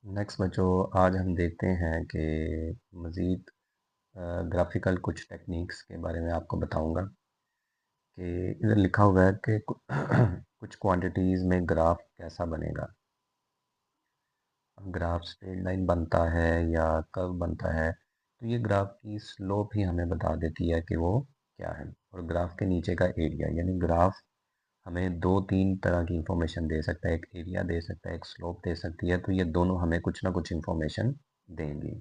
Next बच्चों, आज हम देखते हैं कि मज़ीद ग्राफिकल कुछ टेक्निक्स के बारे में आपको बताऊंगा कि इधर लिखा हुआ है कि कुछ क्वांटिटीज़ में ग्राफ कैसा बनेगा। ग्राफ स्ट्रेट लाइन बनता है या कर्व बनता है, तो ये ग्राफ की स्लोप ही हमें बता देती है कि वो क्या है। और ग्राफ के नीचे का एरिया, यानी ग्राफ हमें दो तीन तरह की इंफॉर्मेशन दे सकता है। एक एरिया दे सकता है, एक स्लोप दे सकती है, तो ये दोनों हमें कुछ ना कुछ इंफॉर्मेशन देंगी।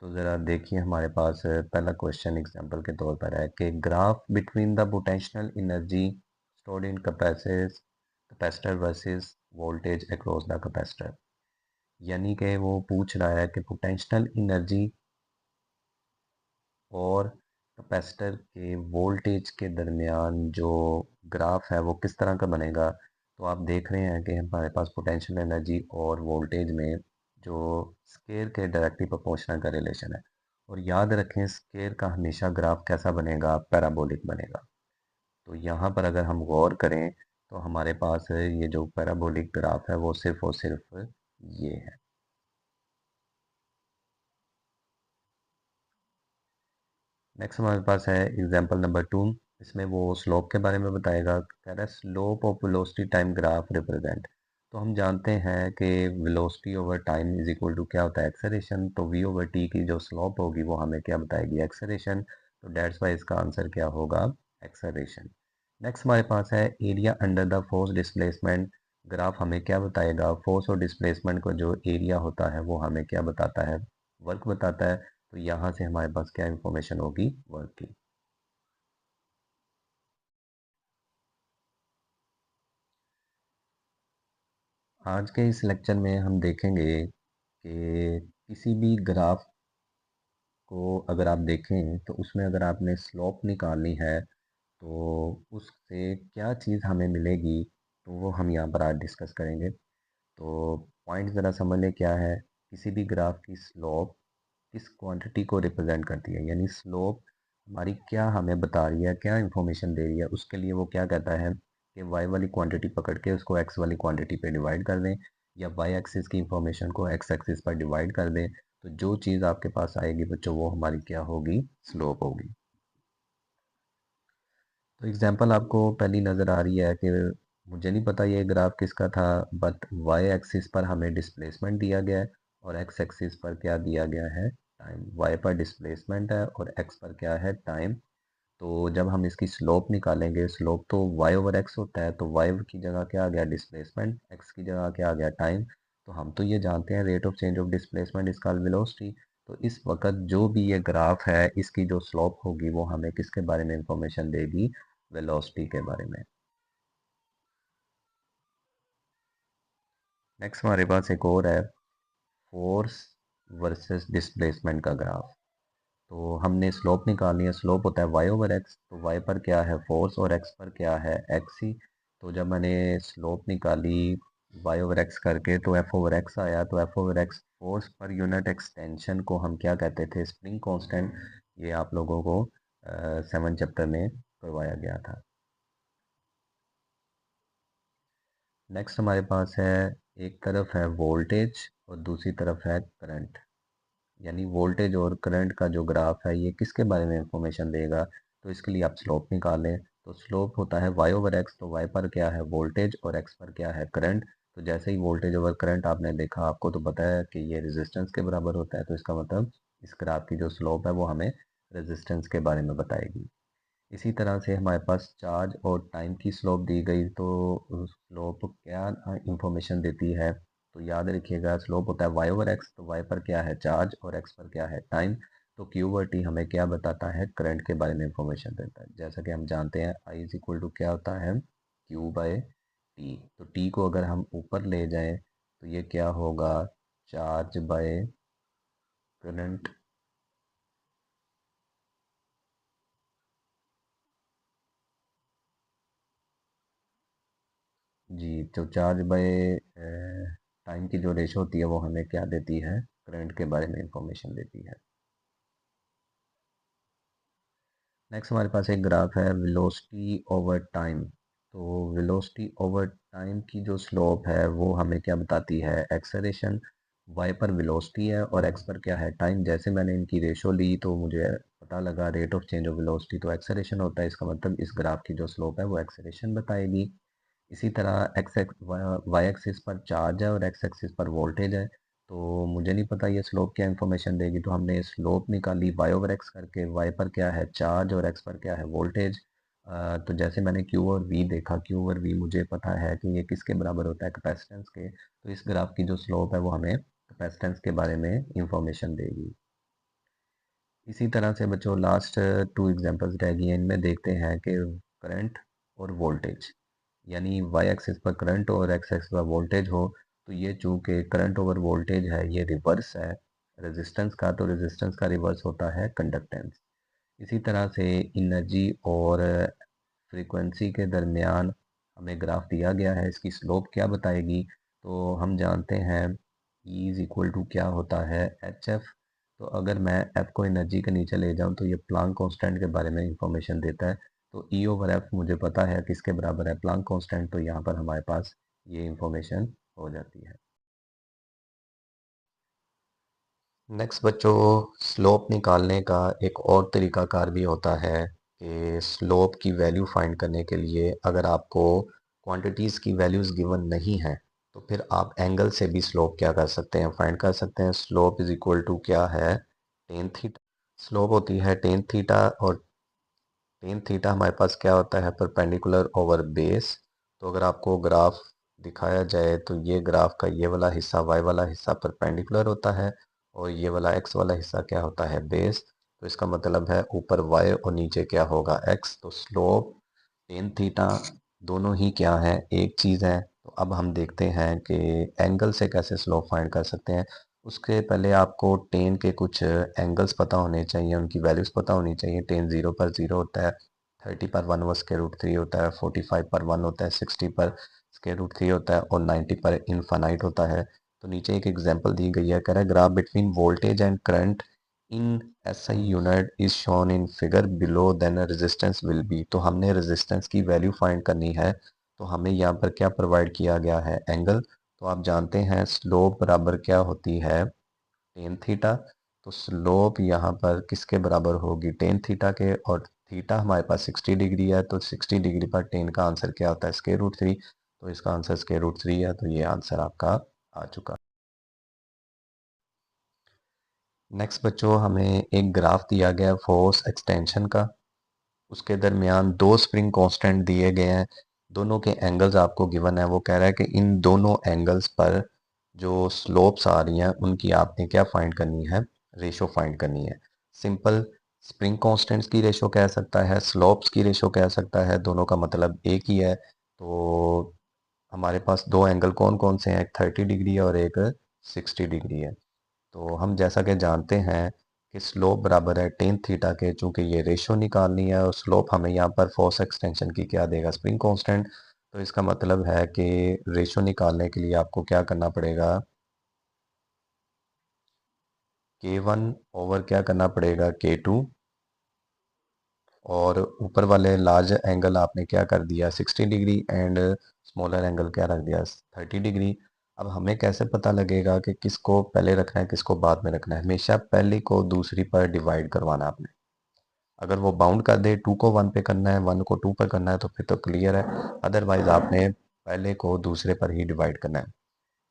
तो ज़रा देखिए, हमारे पास पहला क्वेश्चन एग्जांपल के तौर पर है कि graph between the potential energy stored in capacitor versus voltage across the capacitor. यानी कि वो पूछ रहा है कि पोटेंशियल एनर्जी और कैपेसिटर के वोल्टेज के दरमियान जो ग्राफ है वो किस तरह का बनेगा। तो आप देख रहे हैं कि हमारे पास पोटेंशियल एनर्जी और वोल्टेज में जो स्केयर के डायरेक्टली प्रोपोर्शनल का रिलेशन है। और याद रखें, स्केयर का हमेशा ग्राफ कैसा बनेगा, पैराबोलिक बनेगा। तो यहाँ पर अगर हम गौर करें तो हमारे पास ये जो पैराबोलिक ग्राफ है वो सिर्फ और सिर्फ ये है। नेक्स्ट हमारे पास है एग्जांपल नंबर 2। इसमें वो स्लोप के बारे में बताएगा। कह रहा है slope of velocity time graph represent. तो हम जानते हैं कि velocity over time is equal to क्या होता है, एक्सेलरेशन। तो v ओवर टी की जो स्लोप होगी वो हमें क्या बताएगी, एक्सेलरेशन। तो डेट्स वाई इसका आंसर क्या होगा, एक्सेलरेशन। नेक्स्ट हमारे पास है area under the force displacement. Graph हमें क्या बताएगा, फोर्स और डिस्प्लेसमेंट का जो एरिया होता है वो हमें क्या बताता है, वर्क बताता है। तो यहाँ से हमारे पास क्या इंफॉर्मेशन होगी, वर्क की। आज के इस लेक्चर में हम देखेंगे कि किसी भी ग्राफ को अगर आप देखें तो उसमें अगर आपने स्लोप निकालनी है तो उससे क्या चीज़ हमें मिलेगी, तो वो हम यहाँ पर आज डिस्कस करेंगे। तो पॉइंट ज़रा समझ लें क्या है। किसी भी ग्राफ की स्लोप किस क्वांटिटी को रिप्रेजेंट करती है, यानी स्लोप हमारी क्या हमें बता रही है, क्या इंफॉर्मेशन दे रही है। उसके लिए वो क्या कहता है कि वाई वाली क्वांटिटी पकड़ के उसको एक्स वाली क्वांटिटी पे डिवाइड कर दें, या वाई एक्सिस की इंफॉर्मेशन को एक्स एक्सिस पर डिवाइड कर दें। तो जो चीज़ आपके पास आएगी बच्चों वो हमारी क्या होगी, स्लोप होगी। तो एग्जांपल आपको पहली नज़र आ रही है कि मुझे नहीं पता ये ग्राफ किसका था, बट वाई एक्सिस पर हमें डिस्प्लेसमेंट दिया गया है और एक्स एक्सिस पर क्या दिया गया है, टाइम। वाई पर डिस्प्लेसमेंट है और एक्स पर क्या है, टाइम। तो जब हम इसकी स्लोप निकालेंगे, स्लोप तो वाई ओवर एक्स होता है, तो वाई की जगह क्या आ गया, डिस्प्लेसमेंट। एक्स की जगह क्या आ गया, टाइम। तो हम तो ये जानते हैं rate of change of displacement is called velocity. तो इस वक्त जो भी ये ग्राफ है इसकी जो स्लोप होगी वो हमें किसके बारे में इंफॉर्मेशन देगी, वेलोसिटी के बारे में। नेक्स्ट हमारे पास एक और है, फोर्स वर्सेस डिस्प्लेसमेंट का ग्राफ। तो हमने स्लोप निकालनी है। स्लोप होता है वाई ओवर एक्स, तो वाई पर क्या है, फोर्स, और एक्स पर क्या है, एक्स ही। तो जब मैंने स्लोप निकाली वाई ओवर एक्स करके तो एफ ओवर एक्स आया। तो F over x force per unit extension को हम क्या कहते थे, स्प्रिंग कांस्टेंट। ये आप लोगों को 7 चैप्टर में करवाया गया था। नेक्स्ट हमारे पास है, एक तरफ है वोल्टेज और दूसरी तरफ है करंट। यानी वोल्टेज और करंट का जो ग्राफ है ये किसके बारे में इंफॉर्मेशन देगा। तो इसके लिए आप स्लोप निकालें। तो स्लोप होता है वाई ओवर एक्स, तो वाई पर क्या है, वोल्टेज, और एक्स पर क्या है, करंट। तो जैसे ही वोल्टेज ओवर करंट आपने देखा, आपको तो पता है कि ये रेजिस्टेंस के बराबर होता है। तो इसका मतलब इस ग्राफ की जो स्लोप है वो हमें रेजिस्टेंस के बारे में बताएगी। इसी तरह से हमारे पास चार्ज और टाइम की स्लोप दी गई, तो स्लोप क्या इंफॉर्मेशन देती है। तो याद रखिएगा, स्लोप होता है वाई ओवर एक्स, तो वाई पर क्या है, चार्ज, और एक्स पर क्या है, टाइम। तो क्यू ओवर टी हमें क्या बताता है, करंट के बारे में इंफॉर्मेशन देता है। जैसा कि हम जानते हैं आई इज इक्वल टू क्या होता है, क्यू बाय टी। तो टी को अगर हम ऊपर ले जाएं तो ये क्या होगा, चार्ज बाय करंट। जी, तो चार्ज बाय टाइम की जो रेशो होती है वो हमें क्या देती है, करंट के बारे में इंफॉर्मेशन देती है। नेक्स्ट हमारे पास एक ग्राफ है वेलोसिटी ओवर टाइम। तो वेलोसिटी ओवर टाइम की जो स्लोप है वो हमें क्या बताती है, एक्सेलरेशन। वाई पर वेलोसिटी है और एक्स पर क्या है, टाइम। जैसे मैंने इनकी रेशो ली तो मुझे पता लगा rate of change of velocity तो एक्सेलरेशन होता है, इसका मतलब इस ग्राफ की जो स्लोप है वो एक्सेलरेशन बताएगी। इसी तरह एक्स एक्स वाई एक्सिस पर चार्ज है और एक्स एक्सिस पर वोल्टेज है, तो मुझे नहीं पता ये स्लोप क्या इन्फॉर्मेशन देगी, तो हमने स्लोप निकाली वाई ओवर एक्स करके। वाई पर क्या है, चार्ज, और एक्स पर क्या है, वोल्टेज। तो जैसे मैंने क्यू और वी देखा, क्यू और वी मुझे पता है कि ये किसके बराबर होता है, कैपेसिटेंस के। तो इस ग्राफ की जो स्लोप है वो हमें कैपेसिटेंस के बारे में इंफॉर्मेशन देगी। इसी तरह से बच्चों लास्ट टू एग्जांपल्स रह गई हैं, इनमें देखते हैं कि करंट और वोल्टेज, यानी वाई एक्सिस पर करंट और एक्स एक्सिस पर वोल्टेज हो, तो ये चूंकि करंट ओवर वोल्टेज है ये रिवर्स है रेजिस्टेंस का, तो रेजिस्टेंस का रिवर्स होता है कंडक्टेंस। इसी तरह से एनर्जी और फ्रीक्वेंसी के दरमियान हमें ग्राफ दिया गया है, इसकी स्लोप क्या बताएगी, तो हम जानते हैं E इज इक्वल टू क्या होता है, एच एफ। तो अगर मैं एफ को एनर्जी के नीचे ले जाऊं तो ये प्लांक कांस्टेंट के बारे में इंफॉर्मेशन देता है। तो ई ओवर एफ मुझे पता है किसके बराबर है, प्लांक कांस्टेंट, तो यहाँ पर हमारे पास ये इंफॉर्मेशन हो जाती है। नेक्स्ट बच्चों, स्लोप निकालने का एक और तरीकाकार भी होता है कि स्लोप की वैल्यू फाइंड करने के लिए अगर आपको क्वांटिटीज़ की वैल्यूज़ गिवन नहीं है तो फिर आप एंगल से भी स्लोप क्या कर सकते हैं, फाइंड कर सकते हैं। स्लोप इज इक्वल टू क्या है, टेन थीटा। स्लोप होती है टेन थीटा, और टेन थीटा हमारे पास क्या होता है, परपेंडिकुलर ओवर बेस। तो अगर आपको ग्राफ दिखाया जाए तो ये ग्राफ का ये वाला हिस्सा, वाई वाला हिस्सा परपेंडिकुलर होता है और ये वाला एक्स वाला हिस्सा क्या होता है, बेस। तो इसका मतलब है ऊपर वाई और नीचे क्या होगा, एक्स। तो स्लोप टेन थीटा दोनों ही क्या है, एक चीज़ है। तो अब हम देखते हैं कि एंगल से कैसे स्लोप फाइंड कर सकते हैं। उसके पहले आपको टेन के कुछ एंगल्स पता होने चाहिए, उनकी वैल्यूज़ पता होनी चाहिए। टेन जीरो पर जीरो होता है, 30 पर one over square root three होता है, 45 पर वन होता है, 60 पर स्क्वायर रूट थ्री होता है और 90 पर इनफाइनाइट होता है। तो नीचे एक एग्जांपल दी गई है, कह रहा है graph between voltage and current in SI unit is shown in figure below then resistance will be. तो हमने रेजिस्टेंस की वैल्यू फाइंड करनी है, तो हमें यहाँ पर क्या प्रोवाइड किया गया है, एंगल। तो आप जानते हैं स्लोप बराबर क्या होती है, टेन थीटा। तो स्लोप यहाँ पर किसके बराबर होगी, टेन थीटा के, और थीटा हमारे पास 60 डिग्री है, तो 60 डिग्री पर टेन का आंसर क्या होता है, स्क्वायर रूट थ्री। तो इसका आंसर स्क्वायर रूट थ्री है, तो ये आंसर आपका आ चुका। नेक्स्ट बच्चों, हमें एक ग्राफ दिया गया फोर्स एक्सटेंशन का, उसके दरमियान दो स्प्रिंग कांस्टेंट दिए गए हैं, दोनों के एंगल्स आपको गिवन है। वो कह रहा है कि इन दोनों एंगल्स पर जो स्लोप्स आ रही हैं उनकी आपने क्या फाइंड करनी है, रेशो फाइंड करनी है। सिंपल, स्प्रिंग कांस्टेंट्स की रेशो कह सकता है, स्लोप्स की रेशो कह सकता है, दोनों का मतलब एक ही है। तो हमारे पास दो एंगल कौन कौन से हैं, एक 30 डिग्री है और एक 60 डिग्री है। तो हम जैसा कि जानते हैं कि स्लोप बराबर है टेन थीटा के, चूंकि ये रेशो निकालनी है और स्लोप हमें यहाँ पर फोर्स एक्सटेंशन की क्या देगा, स्प्रिंग कांस्टेंट। तो इसका मतलब है कि रेशो निकालने के लिए आपको क्या करना पड़ेगा, के वन ओवर क्या करना पड़ेगा, के टू, और ऊपर वाले लार्ज एंगल आपने क्या कर दिया, 60 डिग्री, एंड स्मॉलर एंगल क्या रख दिया, 30 डिग्री। अब हमें कैसे पता लगेगा कि किसको पहले रखना है किसको बाद में रखना है, हमेशा पहली को दूसरी पर डिवाइड करवाना आपने। अगर वो बाउंड कर दे, टू को वन पे करना है, वन को टू पर करना है, तो फिर तो क्लियर है। अदरवाइज आपने पहले को दूसरे पर ही डिवाइड करना है।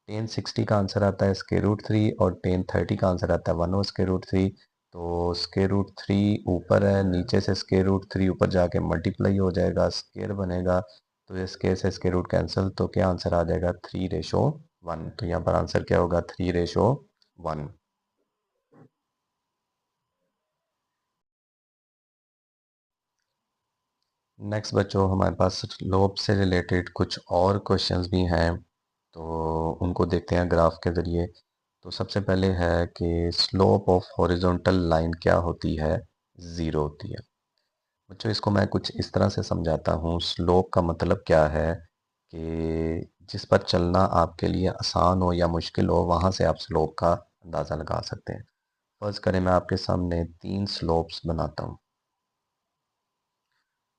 टेन सिक्सटी का आंसर आता है स्क्वायर रूट थ्री और टेन थर्टी का आंसर आता है one over square root three. तो स्क्वायर रूट थ्री ऊपर है, नीचे से स्क्वायर रूट थ्री ऊपर जाके मल्टीप्लाई हो जाएगा, स्क्वायर बनेगा। तो ये स्क्वायर से स्क्वायर रूट कैंसिल, तो क्या आंसर आ जाएगा, थ्री रेशो वन। तो यहाँ पर आंसर क्या होगा, थ्री रेशो वन। नेक्स्ट बच्चों, हमारे पास स्लोप से रिलेटेड कुछ और क्वेश्चंस भी हैं, तो उनको देखते हैं ग्राफ के ज़रिए। तो सबसे पहले है कि स्लोप ऑफ हॉरिजॉन्टल लाइन क्या होती है, ज़ीरो होती है। बच्चों इसको मैं कुछ इस तरह से समझाता हूँ। स्लोप का मतलब क्या है कि जिस पर चलना आपके लिए आसान हो या मुश्किल हो, वहाँ से आप स्लोप का अंदाज़ा लगा सकते हैं। फर्ज करें मैं आपके सामने तीन स्लोप्स बनाता हूँ।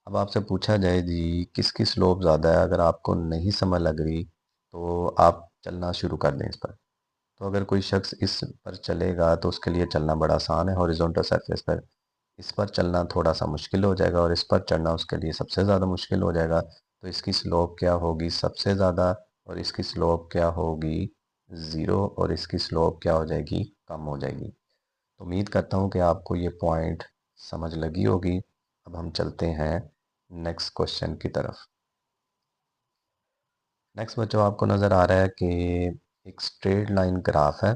अब आपसे पूछा जाए जी किसकी स्लोप ज़्यादा है, अगर आपको नहीं समझ लग रही तो आप चलना शुरू कर दें इस पर। तो अगर कोई शख्स इस पर चलेगा तो उसके लिए चलना बड़ा आसान है, हॉरिजॉन्टल सरफेस पर। इस पर चलना थोड़ा सा मुश्किल हो जाएगा और इस पर चढ़ना उसके लिए सबसे ज़्यादा मुश्किल हो जाएगा। तो इसकी स्लोप क्या होगी, सबसे ज़्यादा, और इसकी स्लोप क्या होगी, ज़ीरो, और इसकी स्लोप क्या हो जाएगी, कम हो जाएगी। तो उम्मीद करता हूँ कि आपको ये पॉइंट समझ लगी होगी। अब हम चलते हैं नेक्स्ट क्वेश्चन की तरफ। नेक्स्ट बच्चों, आपको नज़र आ रहा है कि एक स्ट्रेट लाइन ग्राफ है।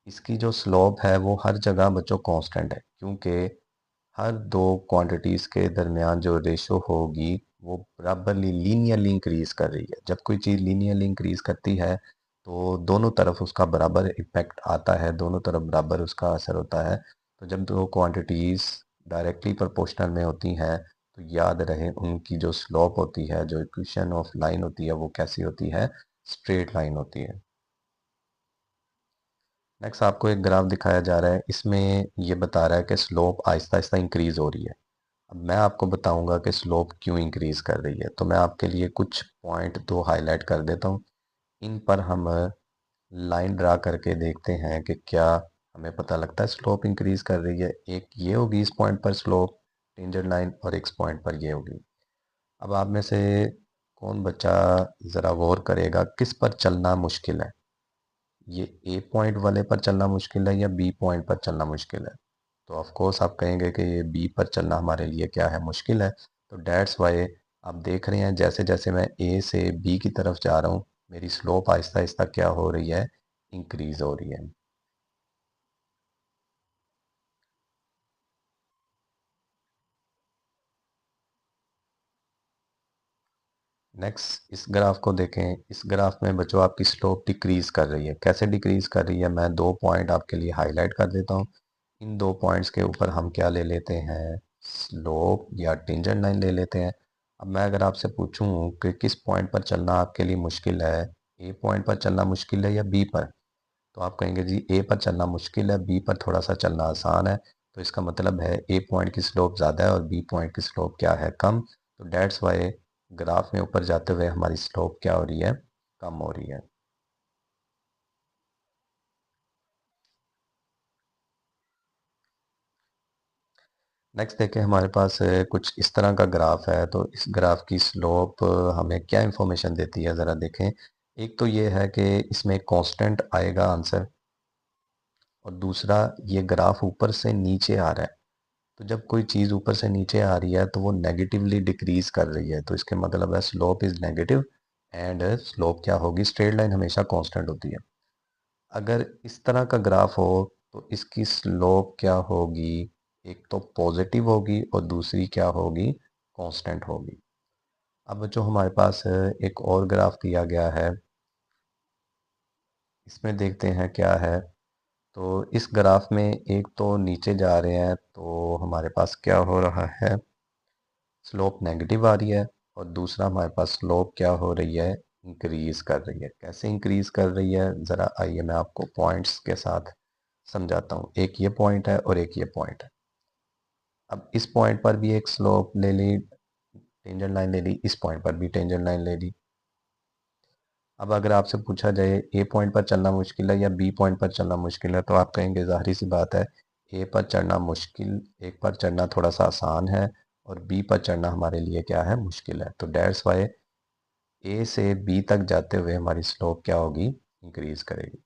इसकी जो स्लोप है वो हर जगह बच्चों कांस्टेंट है, क्योंकि हर दो क्वांटिटीज़ के दरमियान जो रेशो होगी वो बराबरली लीनियरली इंक्रीज कर रही है। जब कोई चीज़ लीनियरली इंक्रीज करती है तो दोनों तरफ उसका बराबर इफेक्ट आता है, दोनों तरफ बराबर उसका असर होता है। तो जब दो क्वांटिटीज़ डायरेक्टली प्रोपोर्शनल में होती हैं तो याद रहे उनकी जो स्लोप होती है, जो इक्वेशन ऑफ लाइन होती है, वो कैसी होती है, स्ट्रेट लाइन होती है। नेक्स्ट आपको एक ग्राफ दिखाया जा रहा है, इसमें ये बता रहा है कि स्लोप आहिस्ता आहिस्ता इंक्रीज हो रही है। अब मैं आपको बताऊंगा कि स्लोप क्यों इंक्रीज कर रही है। तो मैं आपके लिए कुछ पॉइंट दो हाईलाइट कर देता हूँ। इन पर हम लाइन ड्रा करके देखते हैं कि क्या हमें पता लगता है स्लोप इंक्रीज कर रही है। एक ये होगी इस पॉइंट पर स्लोप टेंजेंट लाइन, और एक पॉइंट पर ये होगी। अब आप में से कौन बच्चा ज़रा गौर करेगा किस पर चलना मुश्किल है, ये ए पॉइंट वाले पर चलना मुश्किल है या बी पॉइंट पर चलना मुश्किल है। तो ऑफ कोर्स आप कहेंगे कि ये बी पर चलना हमारे लिए क्या है, मुश्किल है। तो डैट्स वाई आप देख रहे हैं जैसे जैसे मैं ए से बी की तरफ जा रहा हूँ मेरी स्लोप आहिस्ता आहिस्ता क्या हो रही है, इंक्रीज हो रही है। नेक्स्ट इस ग्राफ को देखें। इस ग्राफ में बच्चों आपकी स्लोप डिक्रीज कर रही है। कैसे डिक्रीज कर रही है, मैं दो पॉइंट आपके लिए हाईलाइट कर देता हूँ। इन दो पॉइंट्स के ऊपर हम क्या ले लेते हैं, स्लोप या टेंजेंट लाइन ले लेते हैं। अब मैं अगर आपसे पूछूं कि किस पॉइंट पर चलना आपके लिए मुश्किल है, ए पॉइंट पर चलना मुश्किल है या बी पर, तो आप कहेंगे जी ए पर चलना मुश्किल है, बी पर थोड़ा सा चलना आसान है। तो इसका मतलब है ए पॉइंट की स्लोप ज़्यादा है और बी पॉइंट की स्लोप क्या है, कम। तो डेट्स वाई ग्राफ में ऊपर जाते हुए हमारी स्लोप क्या हो रही है, कम हो रही है। नेक्स्ट देखें, हमारे पास कुछ इस तरह का ग्राफ है। तो इस ग्राफ की स्लोप हमें क्या इंफॉर्मेशन देती है, ज़रा देखें। एक तो ये है कि इसमें कांस्टेंट आएगा आंसर, और दूसरा ये ग्राफ ऊपर से नीचे आ रहा है। तो जब कोई चीज़ ऊपर से नीचे आ रही है तो वो नेगेटिवली डिक्रीज कर रही है, तो इसके मतलब है slope is negative. And slope क्या होगी, स्ट्रेट लाइन हमेशा कांस्टेंट होती है। अगर इस तरह का ग्राफ हो तो इसकी स्लोप क्या होगी, एक तो पॉजिटिव होगी और दूसरी क्या होगी, कांस्टेंट होगी। अब जो हमारे पास एक और ग्राफ दिया गया है, इसमें देखते हैं क्या है। तो इस ग्राफ में एक तो नीचे जा रहे हैं तो हमारे पास क्या हो रहा है, स्लोप नेगेटिव आ रही है, और दूसरा हमारे पास स्लोप क्या हो रही है, इंक्रीज कर रही है। कैसे इंक्रीज कर रही है, ज़रा आइए मैं आपको पॉइंट्स के साथ समझाता हूँ। एक ये पॉइंट है और एक ये पॉइंट है। अब इस पॉइंट पर भी एक स्लोप ले ली, टेंजेंट लाइन ले ली, इस पॉइंट पर भी टेंजेंट लाइन ले ली। अब अगर आपसे पूछा जाए ए पॉइंट पर चलना मुश्किल है या बी पॉइंट पर चलना मुश्किल है, तो आप कहेंगे जाहिर सी बात है ए पर चढ़ना मुश्किल, एक पर चढ़ना थोड़ा सा आसान है, और बी पर चढ़ना हमारे लिए क्या है, मुश्किल है। तो डेट्स वाई ए से बी तक जाते हुए हमारी स्लोप क्या होगी, इंक्रीज करेगी।